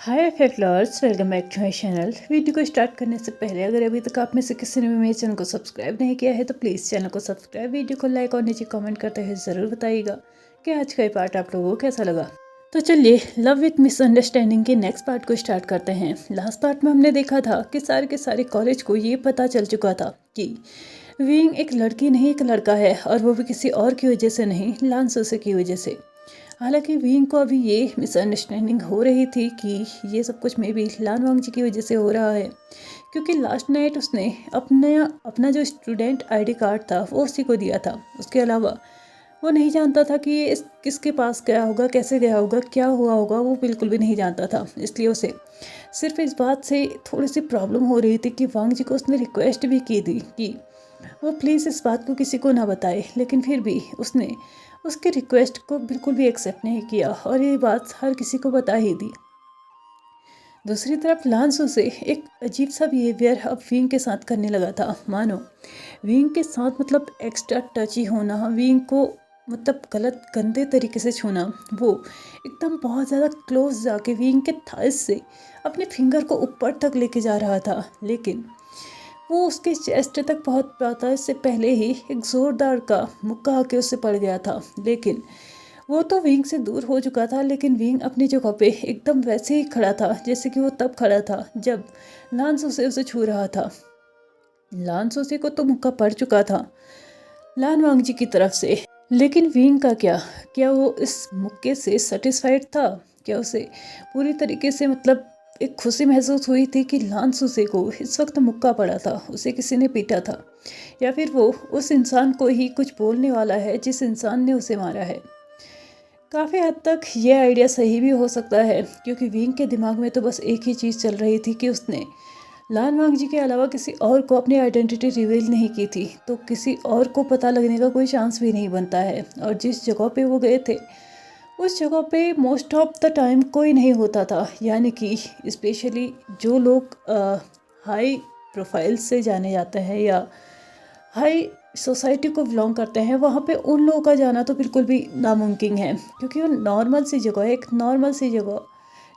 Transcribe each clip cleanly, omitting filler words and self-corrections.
Hi flowers, welcome back to my channel. Video को start करने से पहले अगर अभी तक आप में से किसी ने भी मेरे चैनल को सब्सक्राइब नहीं किया है तो प्लीज़ चैनल को सब्सक्राइब, वीडियो को लाइक और नीचे कमेंट करते हुए ज़रूर बताइएगा कि आज का ये पार्ट आप लोगों को कैसा लगा। तो चलिए लव विथ मिसअंडरस्टैंडिंग के नेक्स्ट पार्ट को स्टार्ट करते हैं। लास्ट पार्ट में हमने देखा था कि सारे के सारे कॉलेज को ये पता चल चुका था कि विंग एक लड़की नहीं एक लड़का है, और वो भी किसी और की वजह से नहीं, लांसोसे की वजह से। हालांकि विंग को अभी ये मिसअंडरस्टैंडिंग हो रही थी कि ये सब कुछ मे बी लान वांगजी की वजह से हो रहा है, क्योंकि लास्ट नाइट उसने अपना जो स्टूडेंट आईडी कार्ड था वो उसी को दिया था। उसके अलावा वो नहीं जानता था कि ये किसके पास गया होगा, कैसे गया होगा, क्या हुआ होगा, वो बिल्कुल भी नहीं जानता था। इसलिए उसे सिर्फ इस बात से थोड़ी सी प्रॉब्लम हो रही थी कि वांगजी को उसने रिक्वेस्ट भी की थी कि वो प्लीज़ इस बात को किसी को ना बताए, लेकिन फिर भी उसने उसके रिक्वेस्ट को बिल्कुल भी एक्सेप्ट नहीं किया और ये बात हर किसी को बता ही दी। दूसरी तरफ लांसो से एक अजीब सा बिहेवियर अब विंग के साथ करने लगा था। मानो विंग के साथ मतलब एक्स्ट्रा टची होना, विंग को मतलब गलत गंदे तरीके से छूना, वो एकदम बहुत ज़्यादा क्लोज जाके विंग के थाइस से अपने फिंगर को ऊपर तक लेके जा रहा था। लेकिन वो उसके चेस्ट तक पहुंच पाता इससे पहले ही एक जोरदार का मुक्का आके उससे पड़ गया था। लेकिन वो तो विंग से दूर हो चुका था, लेकिन विंग अपनी जगह पे एकदम वैसे ही खड़ा था जैसे कि वो तब खड़ा था जब लांसोसे उसे छू रहा था। लांसोसे को तो मुक्का पड़ चुका था लान वांगजी की तरफ से, लेकिन विंग का क्या वो इस मुक्के से सेटिस्फाइड था? क्या उसे पूरी तरीके से मतलब एक खुशी महसूस हुई थी कि लांसुसे को इस वक्त मुक्का पड़ा था, उसे किसी ने पीटा था, या फिर वो उस इंसान को ही कुछ बोलने वाला है जिस इंसान ने उसे मारा है? काफ़ी हद तक ये आइडिया सही भी हो सकता है, क्योंकि विंग के दिमाग में तो बस एक ही चीज़ चल रही थी कि उसने लान वांगजी के अलावा किसी और को अपनी आइडेंटिटी रिवील नहीं की थी, तो किसी और को पता लगने का कोई चांस भी नहीं बनता है। और जिस जगह पे वो गए थे उस जगह पे मोस्ट ऑफ द टाइम कोई नहीं होता था, यानी कि स्पेशली जो लोग हाई प्रोफाइल से जाने जाते हैं या हाई सोसाइटी को बिलोंग करते हैं, वहाँ पे उन लोगों का जाना तो बिल्कुल भी नामुमकिन है, क्योंकि वो नॉर्मल सी जगह है, एक नॉर्मल सी जगह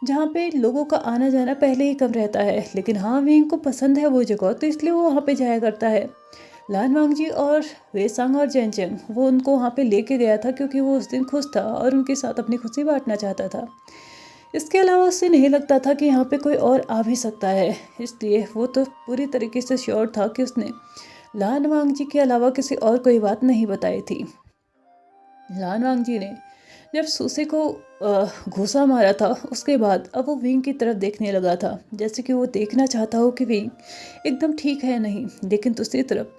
जहाँ पे लोगों का आना जाना पहले ही कम रहता है। लेकिन हाँ, विंग को पसंद है वो जगह, तो इसलिए वो वहाँ पे जाया करता है। लान वांगजी और वेसांग और जेनचेंग वो उनको वहाँ पे लेके गया था क्योंकि वो उस दिन खुश था और उनके साथ अपनी खुशी बांटना चाहता था। इसके अलावा उससे नहीं लगता था कि यहाँ पे कोई और आ भी सकता है, इसलिए वो तो पूरी तरीके से श्योर था कि उसने लान वांगजी के अलावा किसी और कोई बात नहीं बताई थी। लान वांगजी ने जब सुसे को घूसा मारा था उसके बाद अब वो विंग की तरफ देखने लगा था, जैसे कि वो देखना चाहता हो कि विंग एकदम ठीक है नहीं। लेकिन दूसरी तरफ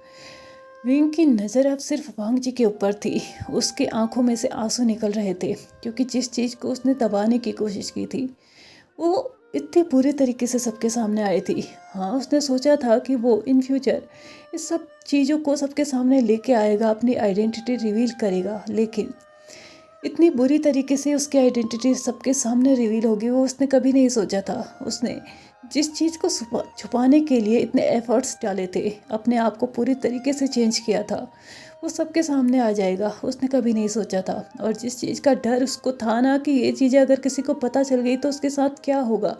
विंग की नज़र अब सिर्फ वांगजी के ऊपर थी। उसके आंखों में से आंसू निकल रहे थे, क्योंकि जिस चीज़ को उसने दबाने की कोशिश की थी वो इतनी बुरी तरीके से सबके सामने आई थी। हाँ, उसने सोचा था कि वो इन फ्यूचर इस सब चीज़ों को सबके सामने लेके आएगा, अपनी आइडेंटिटी रिवील करेगा, लेकिन इतनी बुरी तरीके से उसकी आइडेंटिटी सबके सामने रिवील होगी वो उसने कभी नहीं सोचा था। उसने जिस चीज़ को छुपाने के लिए इतने एफर्ट्स डाले थे, अपने आप को पूरी तरीके से चेंज किया था, वो सबके सामने आ जाएगा उसने कभी नहीं सोचा था। और जिस चीज़ का डर उसको था ना कि ये चीज़ें अगर किसी को पता चल गई तो उसके साथ क्या होगा,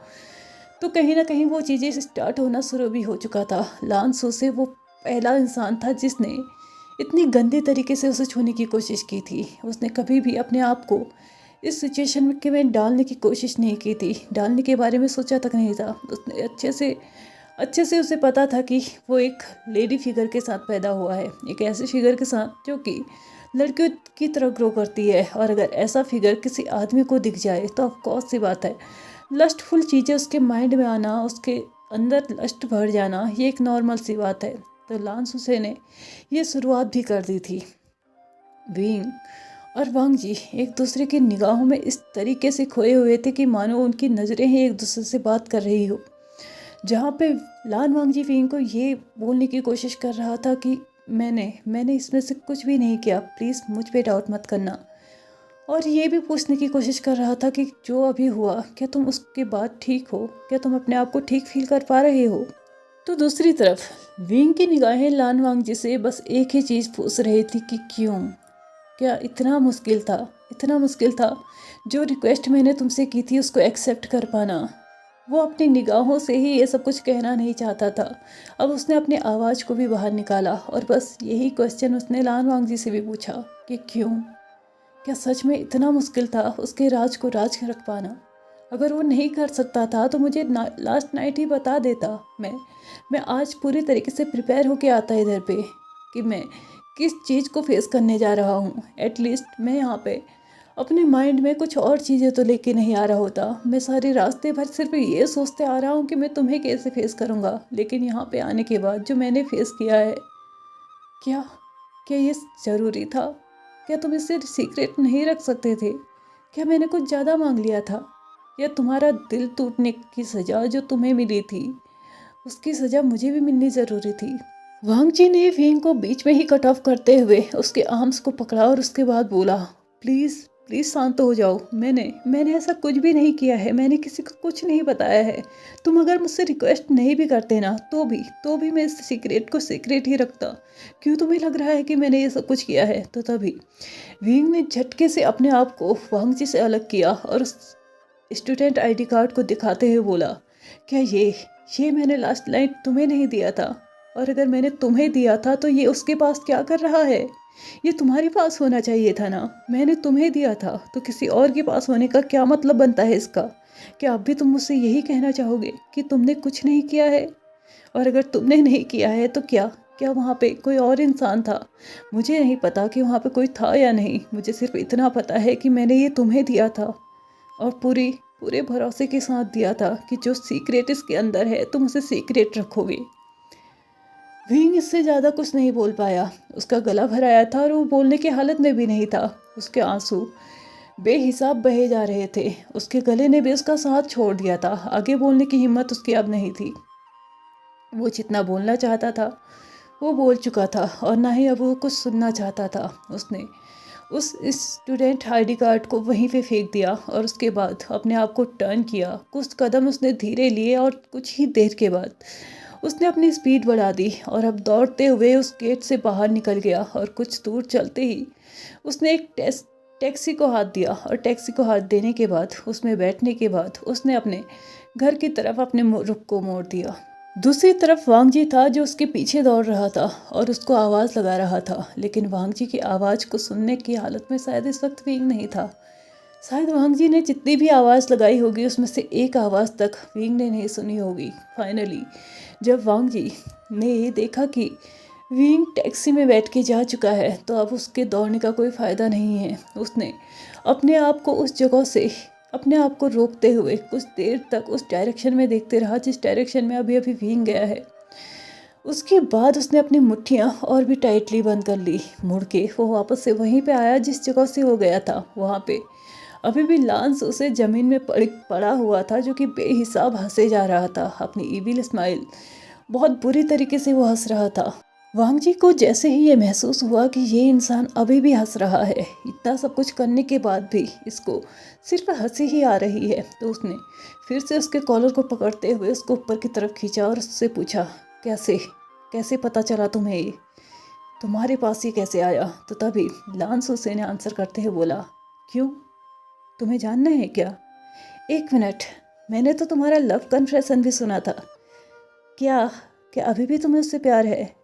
तो कहीं ना कहीं वो चीज़ें स्टार्ट होना शुरू भी हो चुका था। लांसो से वो पहला इंसान था जिसने इतनी गंदी तरीके से उसे छूने की कोशिश की थी। उसने कभी भी अपने आप को इस सिचुएशन के में डालने की कोशिश नहीं की थी, डालने के बारे में सोचा तक नहीं था। उसने अच्छे से उसे पता था कि वो एक लेडी फिगर के साथ पैदा हुआ है, एक ऐसे फिगर के साथ जो कि लड़कियों की तरह ग्रो करती है। और अगर ऐसा फिगर किसी आदमी को दिख जाए तो ऑफकोर्स सी बात है, लस्टफुल चीज़ें उसके माइंड में आना, उसके अंदर लस्ट भर जाना, ये एक नॉर्मल सी बात है। तो लांसुसे ने ये शुरुआत भी कर दी थी। विंग और वांगजी एक दूसरे की निगाहों में इस तरीके से खोए हुए थे कि मानो उनकी नज़रें ही एक दूसरे से बात कर रही हो। जहाँ पे लान वांगजी विंग को ये बोलने की कोशिश कर रहा था कि मैंने इसमें से कुछ भी नहीं किया, प्लीज़ मुझ पे डाउट मत करना। और ये भी पूछने की कोशिश कर रहा था कि जो अभी हुआ क्या तुम उसके बाद ठीक हो, क्या तुम अपने आप को ठीक फील कर पा रहे हो? तो दूसरी तरफ विंग की निगाहें लान वांगजी से बस एक ही चीज़ पूछ रही थी कि क्यों, क्या इतना मुश्किल था जो रिक्वेस्ट मैंने तुमसे की थी उसको एक्सेप्ट कर पाना? वो अपनी निगाहों से ही ये सब कुछ कहना नहीं चाहता था। अब उसने अपनी आवाज़ को भी बाहर निकाला और बस यही क्वेश्चन उसने लान वांगजी से भी पूछा कि क्यों? क्या सच में इतना मुश्किल था उसके राज को राज रख पाना? अगर वो नहीं कर सकता था तो मुझे लास्ट नाइट ही बता देता। मैं आज पूरी तरीके से प्रिपेयर होके आता इधर पे कि मैं किस चीज़ को फेस करने जा रहा हूँ। एटलीस्ट मैं यहाँ पे अपने माइंड में कुछ और चीज़ें तो लेके नहीं आ रहा होता। मैं सारे रास्ते भर सिर्फ ये सोचते आ रहा हूँ कि मैं तुम्हें कैसे फेस करूँगा, लेकिन यहाँ पे आने के बाद जो मैंने फेस किया है, क्या क्या ये ज़रूरी था? क्या तुम इससे सीक्रेट नहीं रख सकते थे? क्या मैंने कुछ ज़्यादा मांग लिया था? या तुम्हारा दिल टूटने की सज़ा जो तुम्हें मिली थी, उसकी सज़ा मुझे भी मिलनी ज़रूरी थी? वांग जी ने विंग को बीच में ही कट ऑफ करते हुए उसके आर्म्स को पकड़ा और उसके बाद बोला, प्लीज़ प्लीज़ शांत हो जाओ। मैंने ऐसा कुछ भी नहीं किया है। मैंने किसी को कुछ नहीं बताया है। तुम अगर मुझसे रिक्वेस्ट नहीं भी करते ना तो भी मैं इस सीक्रेट को सीक्रेट ही रखता। क्यों तुम्हें लग रहा है कि मैंने ये सब कुछ किया है? तो तभी विंग ने झटके से अपने आप को वांग जी से अलग किया और उस स्टूडेंट आईडी कार्ड को दिखाते हुए बोला, क्या ये मैंने लास्ट नाइट तुम्हें नहीं दिया था? और अगर मैंने तुम्हें दिया था तो ये उसके पास क्या कर रहा है? ये तुम्हारे पास होना चाहिए था ना। मैंने तुम्हें दिया था तो किसी और के पास होने का क्या मतलब बनता है इसका? क्या अब भी तुम मुझसे यही कहना चाहोगे कि तुमने कुछ नहीं किया है? और अगर तुमने नहीं किया है तो क्या क्या वहाँ पे कोई और इंसान था? मुझे नहीं पता कि वहाँ पे कोई था या नहीं। मुझे सिर्फ इतना पता है कि मैंने ये तुम्हें दिया था और पूरे भरोसे के साथ दिया था कि जो सीक्रेट इसके अंदर है तुम उसे सीक्रेट रखोगे। विंग इससे ज़्यादा कुछ नहीं बोल पाया। उसका गला भराया था और वो बोलने की हालत में भी नहीं था। उसके आंसू बेहिसाब बहे जा रहे थे। उसके गले ने भी उसका साथ छोड़ दिया था। आगे बोलने की हिम्मत उसकी अब नहीं थी। वो जितना बोलना चाहता था वो बोल चुका था और ना ही अब वो कुछ सुनना चाहता था। उसने उस स्टूडेंट आईडी कार्ड को वहीं पे फेंक दिया और उसके बाद अपने आप को टर्न किया। कुछ कदम उसने धीरे लिए और कुछ ही देर के बाद उसने अपनी स्पीड बढ़ा दी और अब दौड़ते हुए उस गेट से बाहर निकल गया। और कुछ दूर चलते ही उसने एक टैक्सी को हाथ दिया और टैक्सी को हाथ देने के बाद उसमें बैठने के बाद उसने अपने घर की तरफ अपने रुख को मोड़ दिया। दूसरी तरफ वांग जी था जो उसके पीछे दौड़ रहा था और उसको आवाज़ लगा रहा था, लेकिन वांग जी की आवाज़ को सुनने की हालत में शायद इस वक्त विंग नहीं था। शायद वांग जी ने जितनी भी आवाज़ लगाई होगी उसमें से एक आवाज़ तक विंग ने नहीं सुनी होगी। फाइनली जब वांग जी ने ये देखा कि विंग टैक्सी में बैठ के जा चुका है तो अब उसके दौड़ने का कोई फ़ायदा नहीं है। उसने अपने आप को उस जगह से अपने आप को रोकते हुए कुछ देर तक उस डायरेक्शन में देखते रहा जिस डायरेक्शन में अभी अभी विंग गया है। उसके बाद उसने अपनी मुट्ठियाँ और भी टाइटली बंद कर ली। मुड़ के वो वापस से वहीं पे आया जिस जगह से वो गया था। वहाँ पे अभी भी लांस उसे ज़मीन में पड़ा हुआ था जो कि बेहिसाब हंसे जा रहा था। अपनी ईविल स्माइल बहुत बुरी तरीके से वो हंस रहा था। वांग जी को जैसे ही ये महसूस हुआ कि ये इंसान अभी भी हंस रहा है, इतना सब कुछ करने के बाद भी इसको सिर्फ हंसी ही आ रही है, तो उसने फिर से उसके कॉलर को पकड़ते हुए उसको ऊपर की तरफ खींचा और उससे पूछा, कैसे कैसे पता चला तुम्हें ये? तुम्हारे पास ये कैसे आया? तो तभी लांस उसे ने आंसर करते हुए बोला, क्यों, तुम्हें जानना है क्या? एक मिनट, मैंने तो तुम्हारा लव कन्फेशन भी सुना था। क्या क्या अभी भी तुम्हें उससे प्यार है?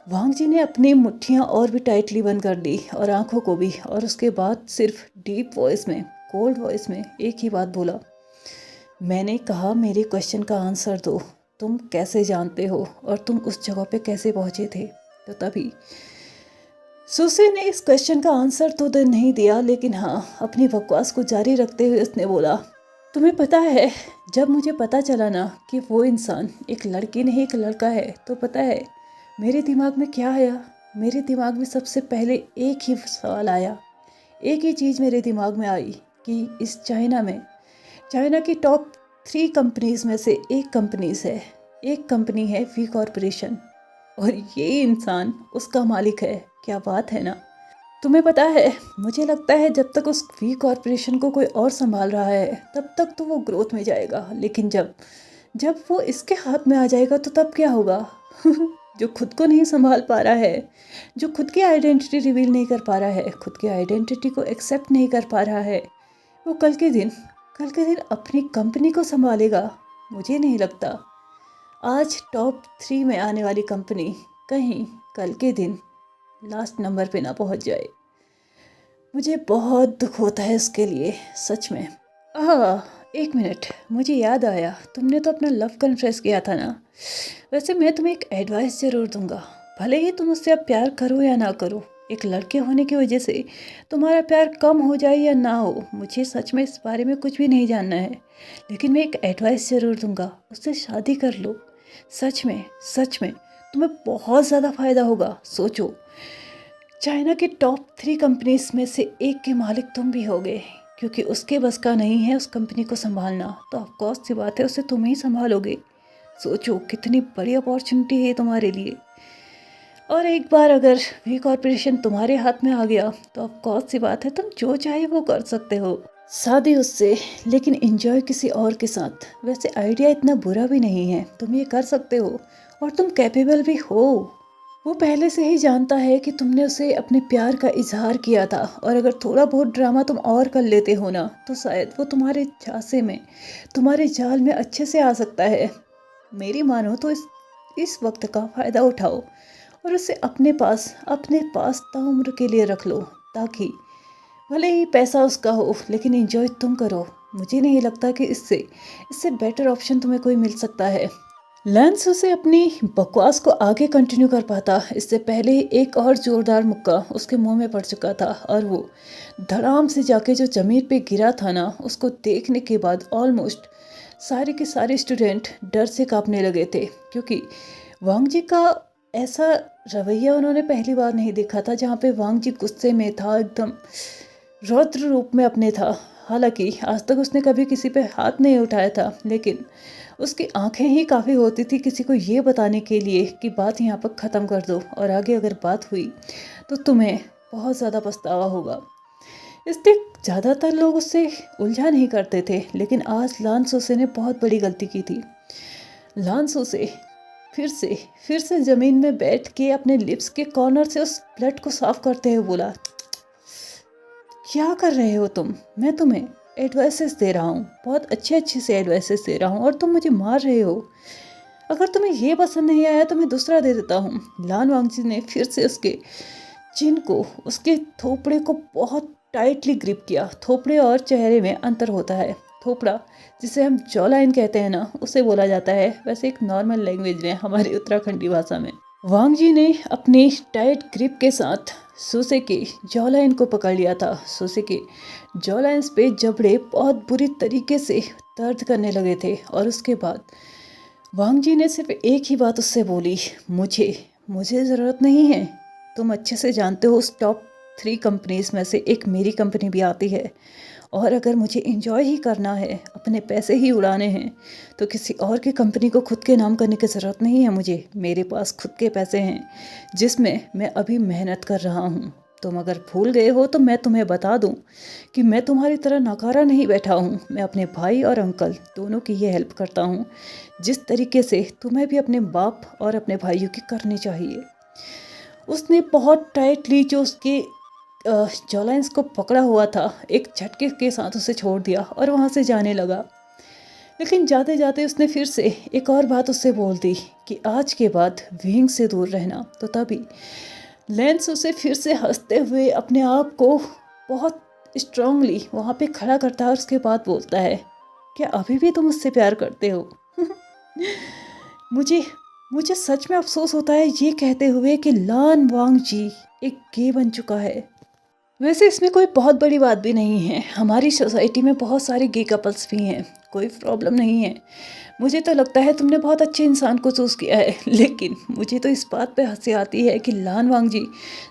वांग जी ने अपनी मुट्ठियाँ और भी टाइटली बंद कर दी और आंखों को भी, और उसके बाद सिर्फ डीप वॉइस में, कोल्ड वॉइस में एक ही बात बोला, मैंने कहा मेरे क्वेश्चन का आंसर दो। तुम कैसे जानते हो और तुम उस जगह पे कैसे पहुंचे थे? तो तभी सुसे ने इस क्वेश्चन का आंसर तो नहीं दिया, लेकिन हाँ अपनी बकवास को जारी रखते हुए उसने बोला, तुम्हें पता है जब मुझे पता चला ना कि वो इंसान एक लड़की नहीं एक लड़का है, तो पता है मेरे दिमाग में क्या आया? मेरे दिमाग में सबसे पहले एक ही सवाल आया, एक ही चीज़ मेरे दिमाग में आई कि इस चाइना की टॉप 3 कंपनीज में से एक कंपनी है वी कॉरपोरेशन, और ये इंसान उसका मालिक है। क्या बात है ना? तुम्हें पता है, मुझे लगता है जब तक उस वी कॉरपोरेशन को कोई और संभाल रहा है तब तक तो वो ग्रोथ में जाएगा, लेकिन जब जब वो इसके हाथ में आ जाएगा तो तब क्या होगा? जो खुद को नहीं संभाल पा रहा है, जो खुद की आइडेंटिटी रिवील नहीं कर पा रहा है, खुद की आइडेंटिटी को एक्सेप्ट नहीं कर पा रहा है, वो कल के दिन कल के दिन अपनी कंपनी को संभालेगा? मुझे नहीं लगता। आज टॉप 3 में आने वाली कंपनी कहीं कल के दिन लास्ट नंबर पे ना पहुंच जाए। मुझे बहुत दुख होता है उसके लिए, सच में। एक मिनट, मुझे याद आया, तुमने तो अपना लव कन्फेस किया था ना। वैसे मैं तुम्हें एक एडवाइस ज़रूर दूंगा। भले ही तुम उससे अब प्यार करो या ना करो, एक लड़के होने की वजह से तुम्हारा प्यार कम हो जाए या ना हो, मुझे सच में इस बारे में कुछ भी नहीं जानना है। लेकिन मैं एक एडवाइस ज़रूर दूंगा, उससे शादी कर लो। सच में तुम्हें बहुत ज़्यादा फायदा होगा। सोचो, चाइना के टॉप 3 कंपनीज में से एक के मालिक तुम भी होगे, क्योंकि उसके बस का नहीं है उस कंपनी को संभालना, तो ऑफकोर्स सी बात है उसे तुम ही संभालोगे। सोचो कितनी बड़ी अपॉर्चुनिटी है तुम्हारे लिए। और एक बार अगर वी कॉर्पोरेशन तुम्हारे हाथ में आ गया तो ऑफकोर्स सी बात है, तुम जो चाहे वो कर सकते हो। शादी उससे, लेकिन एंजॉय किसी और के साथ। वैसे आइडिया इतना बुरा भी नहीं है, तुम ये कर सकते हो और तुम कैपेबल भी हो। वो पहले से ही जानता है कि तुमने उसे अपने प्यार का इजहार किया था, और अगर थोड़ा बहुत ड्रामा तुम और कर लेते हो ना, तो शायद वो तुम्हारे झांसे में, तुम्हारे जाल में अच्छे से आ सकता है। मेरी मानो तो इस वक्त का फ़ायदा उठाओ और उसे अपने पास ताउम्र के लिए रख लो, ताकि भले ही पैसा उसका हो लेकिन एंजॉय तुम करो। मुझे नहीं लगता कि इससे बेटर ऑप्शन तुम्हें कोई मिल सकता है। लेंस उसे अपनी बकवास को आगे कंटिन्यू कर पाता, इससे पहले ही एक और जोरदार मुक्का उसके मुंह में पड़ चुका था, और वो धड़ाम से जाके जो जमीन पे गिरा था ना, उसको देखने के बाद ऑलमोस्ट सारे के सारे स्टूडेंट डर से कांपने लगे थे, क्योंकि वांग जी का ऐसा रवैया उन्होंने पहली बार नहीं देखा था, जहाँ पे वांग जी गुस्से में था, एकदम रौद्र रूप में अपने था। हालांकि आज तक उसने कभी किसी पे हाथ नहीं उठाया था, लेकिन उसकी आंखें ही काफ़ी होती थी किसी को ये बताने के लिए कि बात यहाँ पर ख़त्म कर दो, और आगे अगर बात हुई तो तुम्हें बहुत ज़्यादा पछतावा होगा। इसलिए ज़्यादातर लोग उससे उलझा नहीं करते थे, लेकिन आज लान सोसे ने बहुत बड़ी गलती की थी। लान सोसे फिर से ज़मीन में बैठ के अपने लिप्स के कॉर्नर से उस ब्लड को साफ करते हुए बोला, क्या कर रहे हो तुम? मैं तुम्हें एडवाइसेस दे रहा हूँ, बहुत अच्छे से एडवाइसेस दे रहा हूँ, और तुम मुझे मार रहे हो। अगर तुम्हें ये पसंद नहीं आया तो मैं दूसरा दे देता हूँ। लान वांगजी ने फिर से उसके चिन को, उसके थोपड़े को बहुत टाइटली ग्रिप किया। थोपड़े और चेहरे में अंतर होता है। थोपड़ा, जिसे हम जॉ लाइन कहते हैं ना, उसे बोला जाता है वैसे एक नॉर्मल लैंग्वेज में, हमारी उत्तराखंडी भाषा में। वांग जी ने अपनी टाइट ग्रिप के साथ सूसे के जॉ लाइन को पकड़ लिया था। सूसे के जॉ लाइन्स पे जबड़े बहुत बुरी तरीके से दर्द करने लगे थे, और उसके बाद वांग जी ने सिर्फ एक ही बात उससे बोली, मुझे ज़रूरत नहीं है। तुम अच्छे से जानते हो उस टॉप 3 कंपनीज में से एक मेरी कंपनी भी आती है, और अगर मुझे एंजॉय ही करना है, अपने पैसे ही उड़ाने हैं, तो किसी और की कंपनी को खुद के नाम करने की ज़रूरत नहीं है मुझे। मेरे पास खुद के पैसे हैं, जिसमें मैं अभी मेहनत कर रहा हूँ। तुम अगर भूल गए हो तो मैं तुम्हें बता दूं कि मैं तुम्हारी तरह नकारा नहीं बैठा हूँ। मैं अपने भाई और अंकल दोनों की ये हेल्प करता हूँ, जिस तरीके से तुम्हें भी अपने बाप और अपने भाइयों की करनी चाहिए। उसने बहुत टाइटली जो उसके जॉलाइंस को पकड़ा हुआ था, एक झटके के साथ उसे छोड़ दिया और वहाँ से जाने लगा। लेकिन जाते जाते उसने फिर से एक और बात उससे बोल दी कि आज के बाद विंग से दूर रहना। तो तभी लेंस उसे फिर से हंसते हुए अपने आप को बहुत स्ट्रांगली वहाँ पे खड़ा करता है, और उसके बाद बोलता है, क्या अभी भी तुम उससे प्यार करते हो? मुझे मुझे सच में अफसोस होता है ये कहते हुए कि लान वांग जी एक गे बन चुका है। वैसे इसमें कोई बहुत बड़ी बात भी नहीं है, हमारी सोसाइटी में बहुत सारे गे कपल्स भी हैं, कोई प्रॉब्लम नहीं है। मुझे तो लगता है तुमने बहुत अच्छे इंसान को चूज़ किया है, लेकिन मुझे तो इस बात पे हंसी आती है कि लान वांग जी,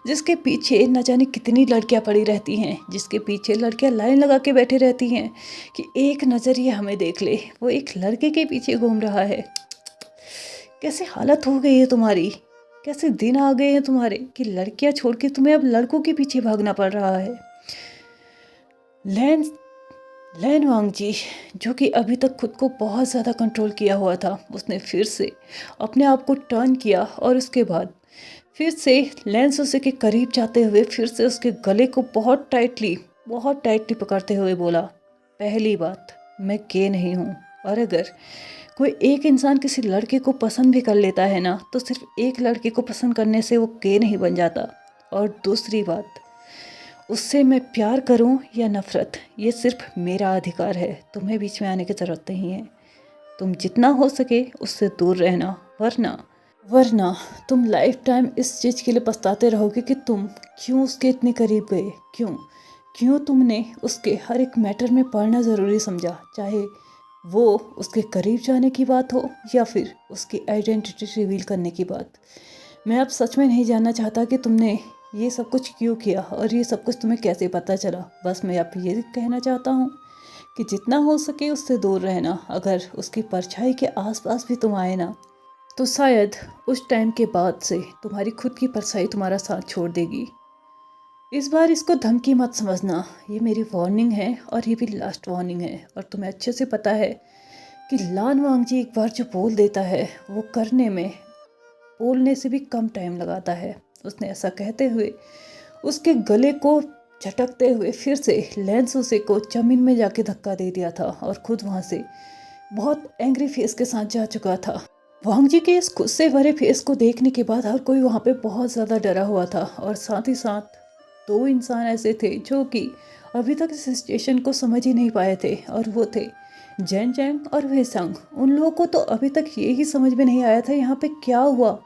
जिसके पीछे न जाने कितनी लड़कियां पड़ी रहती हैं, जिसके पीछे लड़कियां लाइन लगा के बैठे रहती हैं कि एक नज़र ये हमें देख ले, वो एक लड़के के पीछे घूम रहा है। कैसे हालत हो गई है तुम्हारी, कैसे दिन आ गए हैं तुम्हारे कि लड़कियां छोड़ के तुम्हें अब लड़कों के पीछे भागना पड़ रहा है। लैन वांग जी, जो कि अभी तक खुद को बहुत ज़्यादा कंट्रोल किया हुआ था, उसने फिर से अपने आप को टर्न किया, और उसके बाद फिर से लैन सोसे के करीब जाते हुए फिर से उसके गले को बहुत टाइटली पकड़ते हुए बोला, पहली बात, मैं गे नहीं हूँ, और अगर कोई एक इंसान किसी लड़के को पसंद भी कर लेता है ना, तो सिर्फ एक लड़के को पसंद करने से वो गे नहीं बन जाता। और दूसरी बात, उससे मैं प्यार करूं या नफरत, ये सिर्फ मेरा अधिकार है। तुम्हें बीच में आने की ज़रूरत नहीं है। तुम जितना हो सके उससे दूर रहना, वरना वरना तुम लाइफ टाइम इस चीज़ के लिए पछताते रहोगे कि तुम क्यों उसके इतने करीब गए, क्यों क्यों तुमने उसके हर एक मैटर में पढ़ना ज़रूरी समझा, चाहे वो उसके करीब जाने की बात हो या फिर उसकी आइडेंटिटी रिवील करने की बात। मैं अब सच में नहीं जानना चाहता कि तुमने ये सब कुछ क्यों किया और ये सब कुछ तुम्हें कैसे पता चला। बस मैं अब ये कहना चाहता हूँ कि जितना हो सके उससे दूर रहना। अगर उसकी परछाई के आसपास भी तुम आए ना, तो शायद उस टाइम के बाद से तुम्हारी खुद की परछाई तुम्हारा साथ छोड़ देगी। इस बार इसको धमकी मत समझना, ये मेरी वार्निंग है और ये भी लास्ट वार्निंग है। और तुम्हें अच्छे से पता है कि लान वांगजी एक बार जो बोल देता है वो करने में बोलने से भी कम टाइम लगाता है। उसने ऐसा कहते हुए उसके गले को झटकते हुए फिर से लेंस उसे को जमीन में जाके धक्का दे दिया था और खुद वहाँ से बहुत एंग्री फेस के साथ जा चुका था। वांगजी के इस गुस्से भरे फेस को देखने के बाद हर कोई वहाँ पे बहुत ज़्यादा डरा हुआ था। और साथ ही साथ दो इंसान ऐसे थे जो कि अभी तक इस सिचुएशन को समझ ही नहीं पाए थे, और वो थे जैन चैंग और वेसंग। उन लोगों को तो अभी तक ये ही समझ में नहीं आया था यहाँ पे क्या हुआ,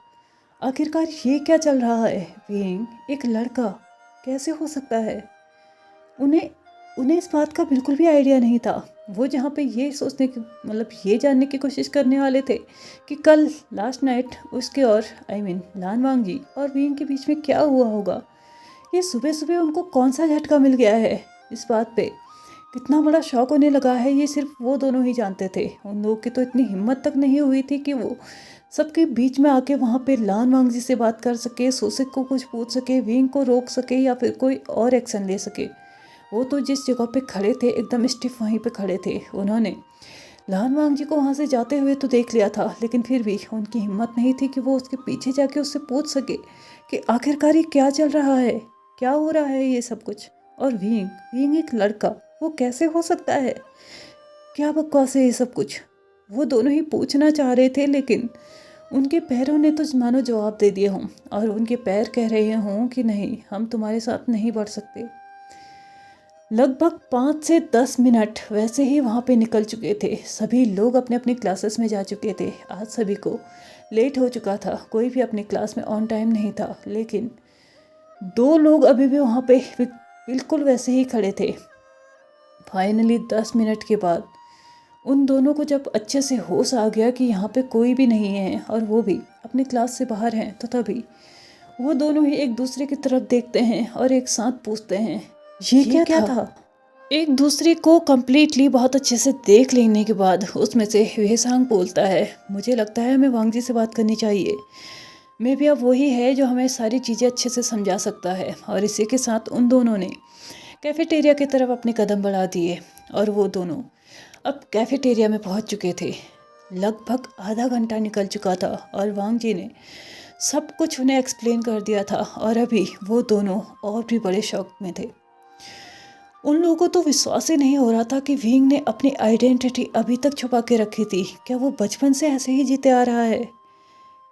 आखिरकार ये क्या चल रहा है। विंग एक लड़का कैसे हो सकता है? उन्हें उन्हें इस बात का बिल्कुल भी आइडिया नहीं था। वो जहाँ पे ये सोचने की ये जानने की कोशिश करने वाले थे कि कल लास्ट नाइट उसके और लान वांगजी और विंग के बीच में क्या हुआ होगा। ये सुबह सुबह उनको कौन सा झटका मिल गया है, इस बात पे कितना बड़ा शौक होने लगा है, ये सिर्फ वो दोनों ही जानते थे। उन लोगों की तो इतनी हिम्मत तक नहीं हुई थी कि वो सबके बीच में आके वहाँ पे लान वांगजी से बात कर सके, सोसिक को कुछ पूछ सके, विंग को रोक सके या फिर कोई और एक्शन ले सके। वो तो जिस जगह पे खड़े थे एकदम स्टिफ वहीं पे खड़े थे। उन्होंने लान वांगजी को वहाँ से जाते हुए तो देख लिया था, लेकिन फिर भी उनकी हिम्मत नहीं थी कि वो उसके पीछे जाके उससे पूछ सके कि आखिरकार ये क्या चल रहा है, क्या हो रहा है ये सब कुछ। और विंग एक लड़का, वो कैसे हो सकता है, क्या बकवास है ये सब कुछ। वो दोनों ही पूछना चाह रहे थे, लेकिन उनके पैरों ने तो मानो जवाब दे दिए हों, और उनके पैर कह रहे हों कि नहीं, हम तुम्हारे साथ नहीं बढ़ सकते। लगभग 5 से 10 मिनट वैसे ही वहाँ पे निकल चुके थे। सभी लोग अपने अपनी क्लासेस में जा चुके थे। आज सभी को लेट हो चुका था, कोई भी अपनी क्लास में ऑन टाइम नहीं था। लेकिन दो लोग अभी भी वहाँ पे बिल्कुल वैसे ही खड़े थे। फाइनली 10 मिनट के बाद उन दोनों को जब अच्छे से होश आ गया कि यहाँ पे कोई भी नहीं है और वो भी अपनी क्लास से बाहर हैं, तो तभी वो दोनों ही एक दूसरे की तरफ देखते हैं और एक साथ पूछते हैं, ये क्या था? एक दूसरे को कम्प्लीटली बहुत अच्छे से देख लेने के बाद उसमें से वेसांग बोलता है, मुझे लगता है हमें वांगजी से बात करनी चाहिए। मे भी अब वही है जो हमें सारी चीज़ें अच्छे से समझा सकता है। और इसी के साथ उन दोनों ने कैफेटेरिया की तरफ अपने कदम बढ़ा दिए और वो दोनों अब कैफेटेरिया में पहुंच चुके थे। लगभग आधा घंटा निकल चुका था और वांगजी ने सब कुछ उन्हें एक्सप्लेन कर दिया था, और अभी वो दोनों और भी बड़े शौक में थे। उन लोगों को तो विश्वास ही नहीं हो रहा था कि विंग ने अपनी आइडेंटिटी अभी तक छुपा के रखी थी। क्या वो बचपन से ऐसे ही जीते आ रहा है?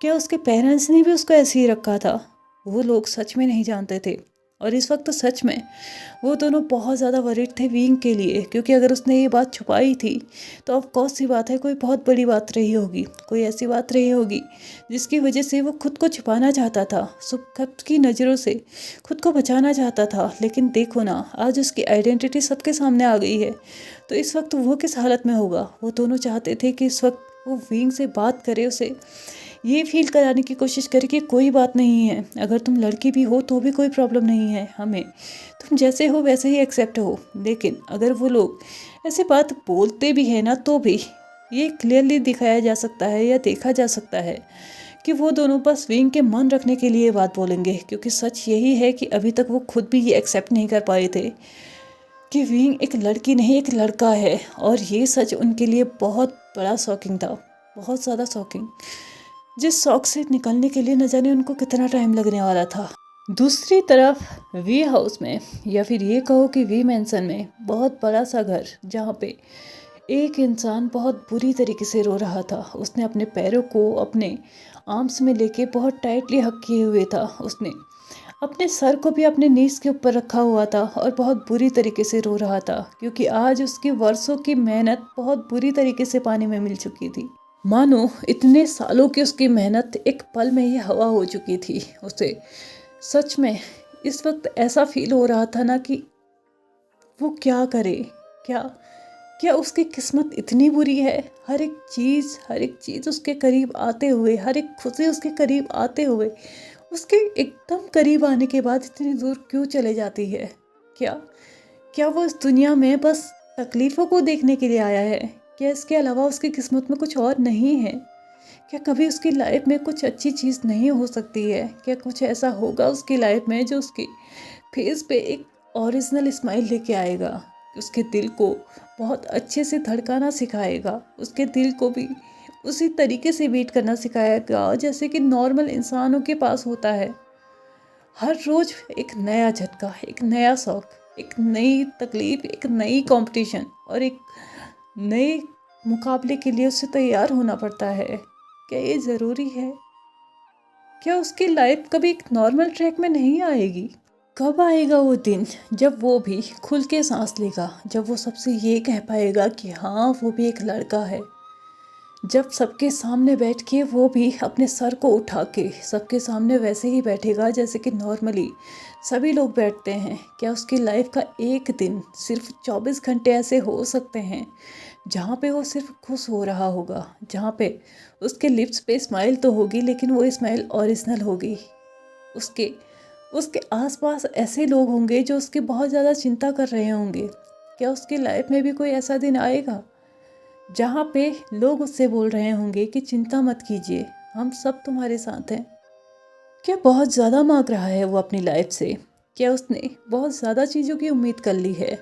क्या उसके पेरेंट्स ने भी उसको ऐसे ही रखा था? वो लोग सच में नहीं जानते थे। और इस वक्त तो सच में वो दोनों बहुत ज़्यादा वरीड थे विंग के लिए, क्योंकि अगर उसने ये बात छुपाई थी तो ऑफ कोर्स सी बात है कोई बहुत बड़ी बात रही होगी, कोई ऐसी बात रही होगी जिसकी वजह से वो खुद को छुपाना चाहता था, सबकी नज़रों से खुद को बचाना चाहता था। लेकिन देखो ना, आज उसकी आइडेंटिटी सबके सामने आ गई है, तो इस वक्त वो किस हालत में होगा। वो दोनों चाहते थे कि इस वक्त वो विंग से बात करे, उसे ये फील कराने की कोशिश करे कि कोई बात नहीं है, अगर तुम लड़की भी हो तो भी कोई प्रॉब्लम नहीं है, हमें तुम जैसे हो वैसे ही एक्सेप्ट हो। लेकिन अगर वो लोग ऐसे बात बोलते भी हैं ना, तो भी ये क्लियरली दिखाया जा सकता है या देखा जा सकता है कि वो दोनों बस विंग के मन रखने के लिए बात बोलेंगे। क्योंकि सच यही है कि अभी तक वो खुद भी ये एक्सेप्ट नहीं कर पाए थे कि विंग एक लड़की नहीं एक लड़का है। और ये सच उनके लिए बहुत बड़ा शॉकिंग था, बहुत ज़्यादा शॉकिंग, जिस शौक से निकलने के लिए न जाने उनको कितना टाइम लगने वाला था। दूसरी तरफ वी हाउस में, या फिर ये कहो कि वी मैंसन में, बहुत बड़ा सा घर जहाँ पे एक इंसान बहुत बुरी तरीके से रो रहा था। उसने अपने पैरों को अपने आर्म्स में लेके बहुत टाइटली हक किए हुए था। उसने अपने सर को भी अपने नीज के ऊपर रखा हुआ था और बहुत बुरी तरीके से रो रहा था, क्योंकि आज उसकी वर्षों की मेहनत बहुत बुरी तरीके से पानी में मिल चुकी थी। मानो इतने सालों की उसकी मेहनत एक पल में ही हवा हो चुकी थी। उसे सच में इस वक्त ऐसा फील हो रहा था ना कि वो क्या करे। क्या क्या उसकी किस्मत इतनी बुरी है? हर एक चीज़ उसके करीब आते हुए, हर एक खुशी उसके करीब आते हुए, उसके एकदम करीब आने के बाद इतनी दूर क्यों चले जाती है? क्या क्या वो इस दुनिया में बस तकलीफ़ों को देखने के लिए आया है? क्या इसके अलावा उसकी किस्मत में कुछ और नहीं है? क्या कभी उसकी लाइफ में कुछ अच्छी चीज़ नहीं हो सकती है? क्या कुछ ऐसा होगा उसकी लाइफ में जो उसकी फेस पे एक ओरिजिनल स्माइल लेके आएगा, उसके दिल को बहुत अच्छे से धड़काना सिखाएगा, उसके दिल को भी उसी तरीके से बीट करना सिखाएगा जैसे कि नॉर्मल इंसानों के पास होता है। हर रोज एक नया झटका, एक नया शौक, एक नई तकलीफ, एक नई कंपटीशन और एक नए मुकाबले के लिए उसे तैयार होना पड़ता है। क्या ये ज़रूरी है? क्या उसकी लाइफ कभी एक नॉर्मल ट्रैक में नहीं आएगी? कब आएगा वो दिन जब वो भी खुल के सांस लेगा, जब वो सबसे ये कह पाएगा कि हाँ वो भी एक लड़का है, जब सबके सामने बैठ के वो भी अपने सर को उठा के सबके सामने वैसे ही बैठेगा जैसे कि नॉर्मली सभी लोग बैठते हैं? क्या उसकी लाइफ का एक दिन, सिर्फ 24 घंटे ऐसे हो सकते हैं जहाँ पे वो सिर्फ खुश हो रहा होगा, जहाँ पे उसके लिप्स पे स्माइल तो होगी लेकिन वो स्माइल ओरिजिनल होगी। उसके उसके आसपास ऐसे लोग होंगे जो उसकी बहुत ज़्यादा चिंता कर रहे होंगे। क्या उसकी लाइफ में भी कोई ऐसा दिन आएगा जहाँ पे लोग उससे बोल रहे होंगे कि चिंता मत कीजिए, हम सब तुम्हारे साथ हैं? क्या बहुत ज़्यादा मांग रहा है वो अपनी लाइफ से? क्या उसने बहुत ज़्यादा चीज़ों की उम्मीद कर ली है?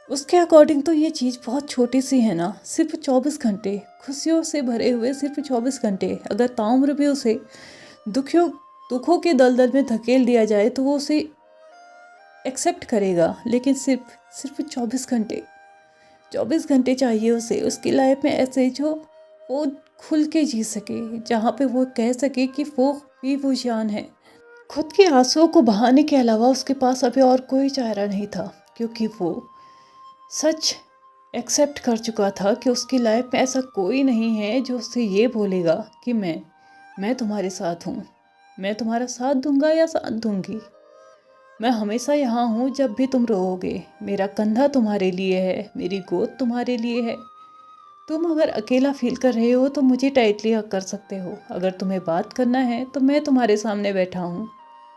उसके अकॉर्डिंग तो ये चीज़ बहुत छोटी सी है ना, सिर्फ 24 घंटे खुशियों से भरे हुए, सिर्फ 24 घंटे। अगर ताउम्र भी उसे दुखियों दुखों के दलदल में धकेल दिया जाए तो वो उसे एक्सेप्ट करेगा, लेकिन सिर्फ सिर्फ 24 घंटे, 24 घंटे चाहिए उसे उसकी लाइफ में ऐसे जो वो खुल के जी सके, जहाँ पे वो कह सके कि वो भी वो जान है। खुद के आंसुओं को बहाने के अलावा उसके पास अभी और कोई चारा नहीं था, क्योंकि वो सच एक्सेप्ट कर चुका था कि उसकी लाइफ में ऐसा कोई नहीं है जो उससे ये बोलेगा कि मैं तुम्हारे साथ हूँ, मैं तुम्हारा साथ दूंगा या साथ दूंगी, मैं हमेशा यहाँ हूँ जब भी तुम रोओगे, मेरा कंधा तुम्हारे लिए है, मेरी गोद तुम्हारे लिए है। तुम अगर अकेला फील कर रहे हो तो मुझे टाइटली हग कर सकते हो, अगर तुम्हें बात करना है तो मैं तुम्हारे सामने बैठा हूँ,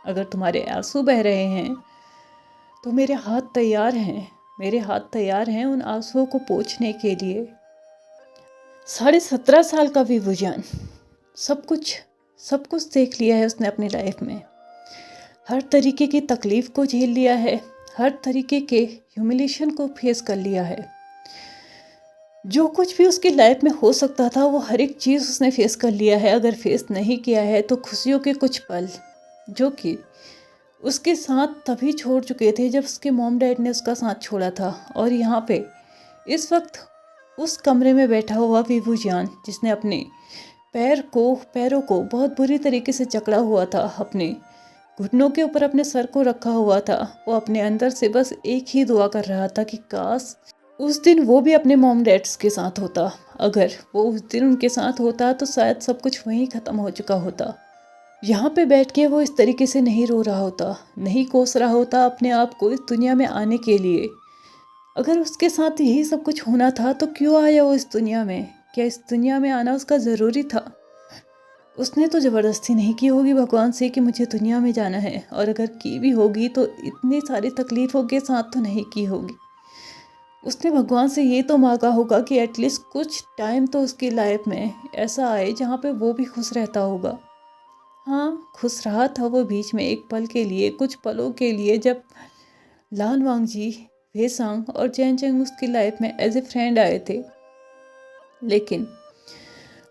अगर तुम्हारे आंसू बह रहे हैं तो मेरे हाथ तैयार हैं, मेरे हाथ तैयार हैं उन आंसुओं को पोंछने के लिए। 17.5 साल का विभूजन सब कुछ देख लिया है उसने अपनी लाइफ में, हर तरीके की तकलीफ को झेल लिया है, हर तरीके के ह्यूमिलेशन को फेस कर लिया है। जो कुछ भी उसकी लाइफ में हो सकता था वो हर एक चीज़ उसने फेस कर लिया है। अगर फेस नहीं किया है तो खुशियों के कुछ पल जो कि उसके साथ तभी छोड़ चुके थे जब उसके मॉम डैड ने उसका साथ छोड़ा था। और यहाँ पे इस वक्त उस कमरे में बैठा हुआ विभूजान, जिसने अपने पैरों को बहुत बुरी तरीके से जकड़ा हुआ था, अपने घुटनों के ऊपर अपने सर को रखा हुआ था, वो अपने अंदर से बस एक ही दुआ कर रहा था कि काश उस दिन वो भी अपने मॉम डैड्स के साथ होता। अगर वो उस दिन उनके साथ होता तो शायद सब कुछ वहीं ख़त्म हो चुका होता। यहाँ पे बैठ के वो इस तरीके से नहीं रो रहा होता, नहीं कोस रहा होता अपने आप को इस दुनिया में आने के लिए। अगर उसके साथ यही सब कुछ होना था तो क्यों आया वो इस दुनिया में? क्या इस दुनिया में आना उसका ज़रूरी था? उसने तो ज़बरदस्ती नहीं की होगी भगवान से कि मुझे दुनिया में जाना है, और अगर की भी होगी तो इतनी सारी तकलीफ़ों के साथ तो नहीं की होगी। उसने भगवान से ये तो मांगा होगा कि एटलीस्ट कुछ टाइम तो उसकी लाइफ में ऐसा आए जहाँ पे वो भी खुश रहता होगा। हाँ, खुश रहा था वो बीच में एक पल के लिए, कुछ पलों के लिए, जब लान वांगजी, वेसांग और चैन चैंग उसकी लाइफ में एज ए फ्रेंड आए थे। लेकिन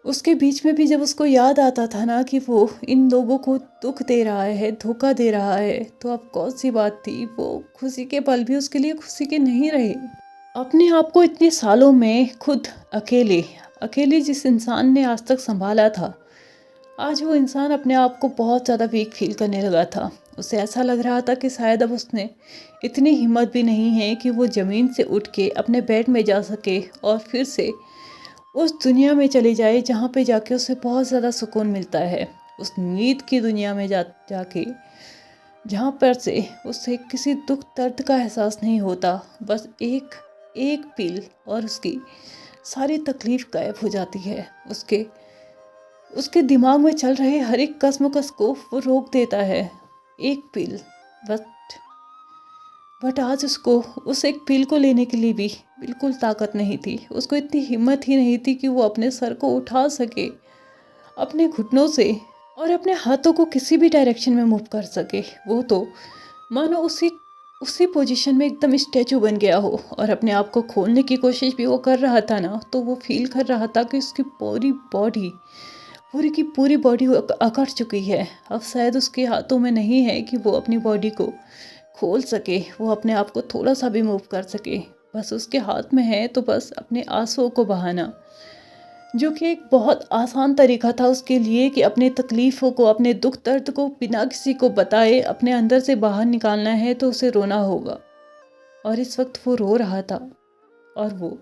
उसके बीच में भी जब उसको याद आता था ना कि वो इन लोगों को दुख दे रहा है, धोखा दे रहा है, तो अब कौन सी बात थी, वो खुशी के पल भी उसके लिए खुशी के नहीं रहे। अपने आप को इतने सालों में खुद अकेले अकेले जिस इंसान ने आज तक संभाला था, आज वो इंसान अपने आप को बहुत ज़्यादा वीक फील करने लगा था। उसे ऐसा लग रहा था कि शायद अब उसने इतनी हिम्मत भी नहीं है कि वो ज़मीन से उठ के अपने बेड में जा सके और फिर से उस दुनिया में चली जाए जहाँ पे जाके उसे बहुत ज़्यादा सुकून मिलता है। उस नींद की दुनिया में जाके जहाँ पर से उसे किसी दुख दर्द का एहसास नहीं होता। बस एक एक पील और उसकी सारी तकलीफ़ गायब हो जाती है। उसके उसके दिमाग में चल रहे हर एक कश्मकश को वो रोक देता है, एक पील। बट बट आज उसको उस एक पील को लेने के लिए भी बिल्कुल ताकत नहीं थी। उसको इतनी हिम्मत ही नहीं थी कि वो अपने सर को उठा सके अपने घुटनों से और अपने हाथों को किसी भी डायरेक्शन में मूव कर सके। वो तो मानो उसी उसी पोजीशन में एकदम स्टैचू बन गया हो। और अपने आप को खोलने की कोशिश भी वो कर रहा था ना, तो वो फील कर रहा था कि उसकी पूरी की पूरी बॉडी अकड़ चुकी है। अब शायद उसके हाथों में नहीं है कि वो अपनी बॉडी को खोल सके, वो अपने आप को थोड़ा सा भी मूव कर सके। बस उसके हाथ में है तो बस अपने आंसुओं को बहाना, जो कि एक बहुत आसान तरीका था उसके लिए कि अपने तकलीफ़ों को, अपने दुख दर्द को बिना किसी को बताए अपने अंदर से बाहर निकालना है तो उसे रोना होगा। और इस वक्त वो रो रहा था, और वो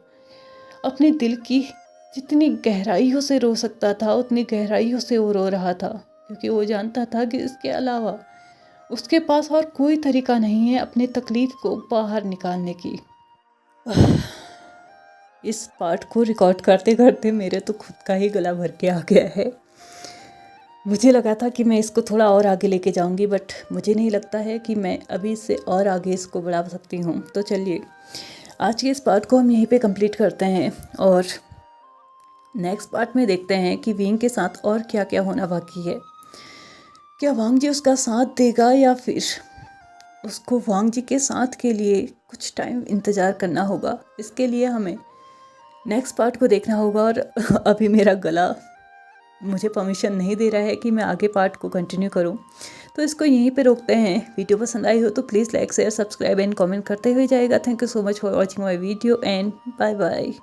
अपने दिल की जितनी गहराइयों से रो सकता था उतनी गहराइयों से वो रो रहा था, क्योंकि वो जानता था कि इसके अलावा उसके पास और कोई तरीका नहीं है अपने तकलीफ़ को बाहर निकालने की। इस पार्ट को रिकॉर्ड करते करते मेरे तो खुद का ही गला भर के आ गया है। मुझे लगा था कि मैं इसको थोड़ा और आगे लेके जाऊंगी, बट मुझे नहीं लगता है कि मैं अभी इससे और आगे इसको बढ़ा सकती हूँ। तो चलिए आज के इस पार्ट को हम यहीं पे कंप्लीट करते हैं और नेक्स्ट पार्ट में देखते हैं कि विंग के साथ और क्या क्या होना बाकी है। क्या वांग जी उसका साथ देगा या फिर उसको वांग जी के साथ के लिए कुछ टाइम इंतज़ार करना होगा। इसके लिए हमें नेक्स्ट पार्ट को देखना होगा। और अभी मेरा गला मुझे परमिशन नहीं दे रहा है कि मैं आगे पार्ट को कंटिन्यू करूं, तो इसको यहीं पे रोकते हैं। वीडियो पसंद आई हो तो please like share subscribe and comment करते हुए जाएगा। Thank you so much for watching my video and bye bye.